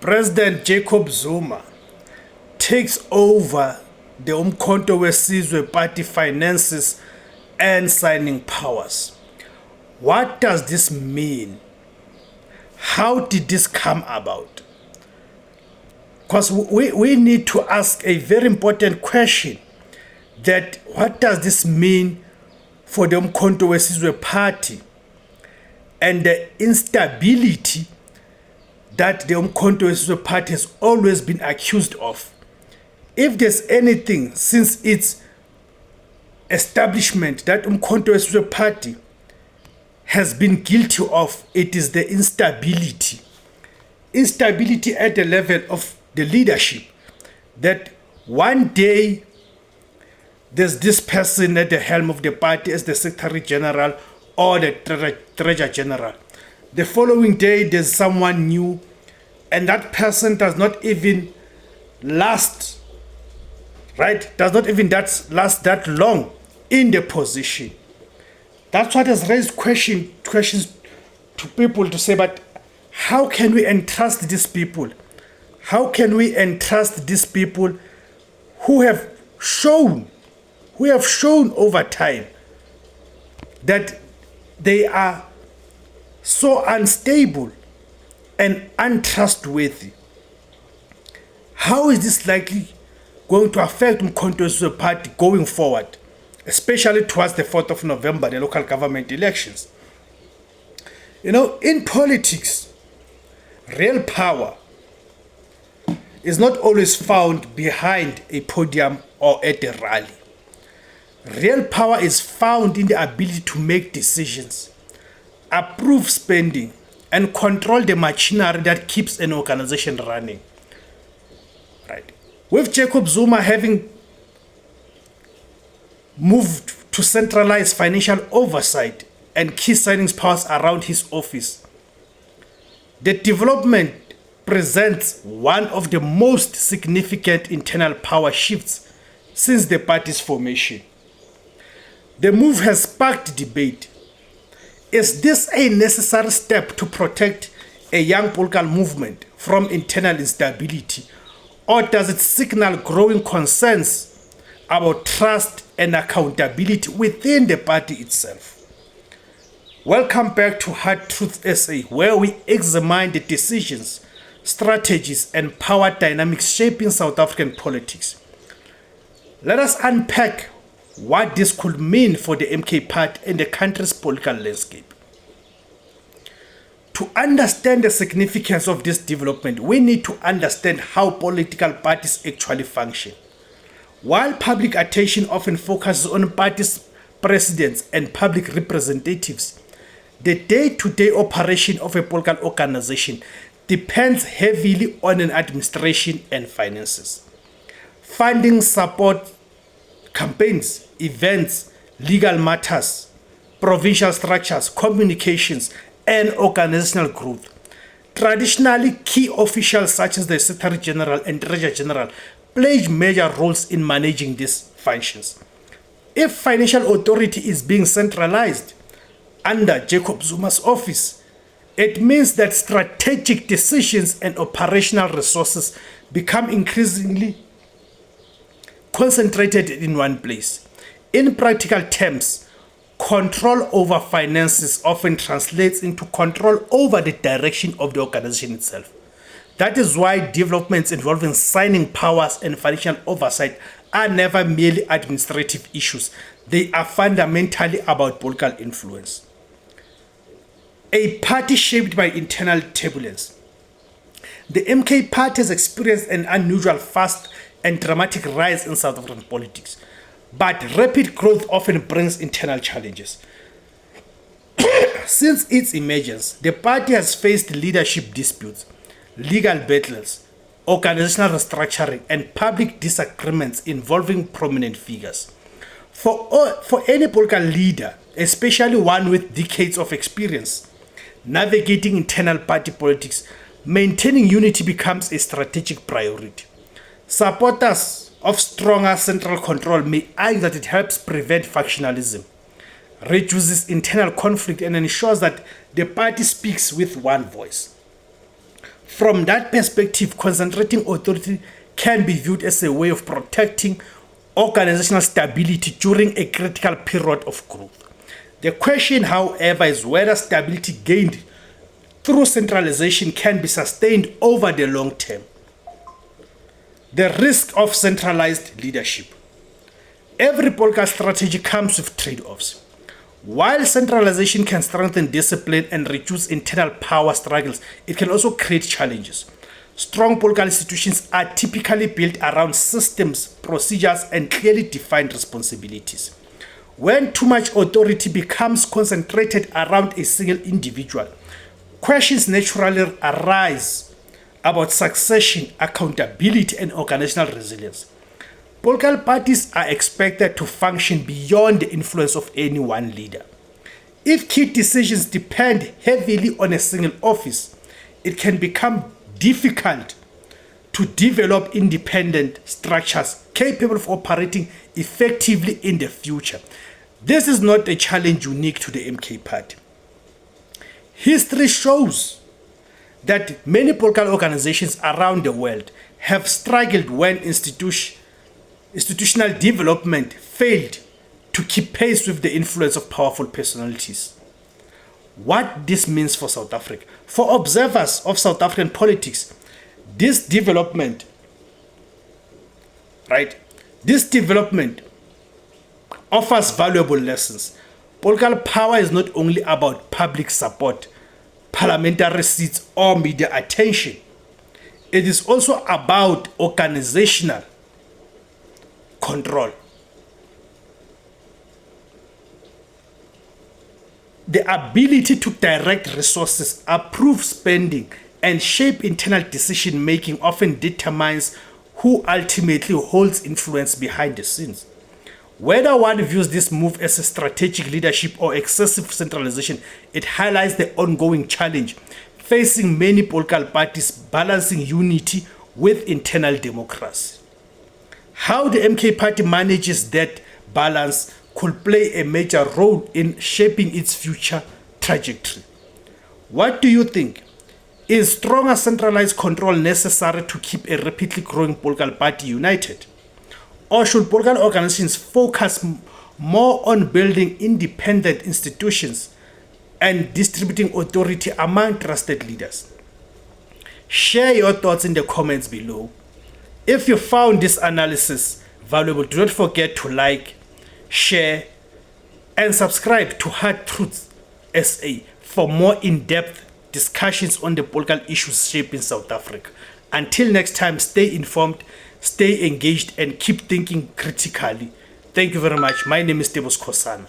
President Jacob Zuma takes over the uMkhonto weSizwe party finances and signing powers. What does this mean? How did this come about? Because we need to ask a very important question, that what does this mean for the uMkhonto weSizwe party and the instability that the uMkhonto weSizwe party has always been accused of. If there's anything since its establishment that uMkhonto weSizwe party has been guilty of, it is the instability. Instability at the level of the leadership, that one day there's this person at the helm of the party as the Secretary-General or the Treasurer-General. The following day there's someone new, and that person does not even last, right? Does not even last that long in the position. That's what has raised questions to people to say, but how can we entrust these people? How can we entrust these people who have shown over time that they are so unstable and untrustworthy? How is this likely going to affect uMkhonto weSizwe party going forward, especially towards the 4th of November, the local government elections? You know, in politics, real power is not always found behind a podium or at a rally. Real power is found in the ability to make decisions, approve spending, and control the machinery that keeps an organization running. Right. With Jacob Zuma having moved to centralize financial oversight and key signings powers around his office, the development presents one of the most significant internal power shifts since the party's formation. The move has sparked debate. Is this a necessary step to protect a young political movement from internal instability, or does it signal growing concerns about trust and accountability within the party itself? Welcome back to Hard Truth SA, where we examine the decisions, strategies, and power dynamics shaping South African politics. Let us unpack what this could mean for the MK party and the country's political landscape. To understand the significance of this development, we need to understand how political parties actually function. While public attention often focuses on parties' presidents and public representatives, the day-to-day operation of a political organization depends heavily on an administration and finances. Funding, support, campaigns, events, legal matters, provincial structures, communications, and organizational growth. Traditionally, key officials such as the Secretary-General and Treasurer-General play major roles in managing these functions. If financial authority is being centralized under Jacob Zuma's office, it means that strategic decisions and operational resources become increasingly concentrated in one place. In practical terms, control over finances often translates into control over the direction of the organization itself. That is why developments involving signing powers and financial oversight are never merely administrative issues. They are fundamentally about political influence. A party shaped by internal turbulence. The MK party has experienced an unusual, fast and dramatic rise in South African politics, but rapid growth often brings internal challenges. Since its emergence, the party has faced leadership disputes, legal battles, organizational restructuring, and public disagreements involving prominent figures. For any political leader, especially one with decades of experience navigating internal party politics, maintaining unity becomes a strategic priority. Supporters of stronger central control may argue that it helps prevent factionalism, reduces internal conflict, and ensures that the party speaks with one voice. From that perspective, concentrating authority can be viewed as a way of protecting organizational stability during a critical period of growth. The question, however, is whether stability gained through centralization can be sustained over the long term. The risk of centralized leadership. Every political strategy comes with trade-offs. While centralization can strengthen discipline and reduce internal power struggles, it can also create challenges. Strong political institutions are typically built around systems, procedures, and clearly defined responsibilities. When too much authority becomes concentrated around a single individual, questions naturally arise about succession, accountability, and organizational resilience. Political parties are expected to function beyond the influence of any one leader. If key decisions depend heavily on a single office, it can become difficult to develop independent structures capable of operating effectively in the future. This is not a challenge unique to the MK Party. History shows that many political organizations around the world have struggled when institutional development failed to keep pace with the influence of powerful personalities. What this means for South Africa. For observers of South African politics, this development offers valuable lessons. Political power is not only about public support, parliamentary seats, or media attention. It is also about organizational control. The ability to direct resources, approve spending, and shape internal decision-making often determines who ultimately holds influence behind the scenes. Whether one views this move as a strategic leadership or excessive centralization, it highlights the ongoing challenge facing many political parties balancing unity with internal democracy. How the MK Party manages that balance could play a major role in shaping its future trajectory. What do you think? Is stronger centralized control necessary to keep a rapidly growing political party united? Or should political organizations focus more on building independent institutions and distributing authority among trusted leaders? Share your thoughts in the comments below. If you found this analysis valuable, do not forget to like, share, and subscribe to Hard Truths SA for more in-depth discussions on the political issues shaping South Africa. Until next time, stay informed, stay engaged, and keep thinking critically. Thank you very much. My name is uMkhonto.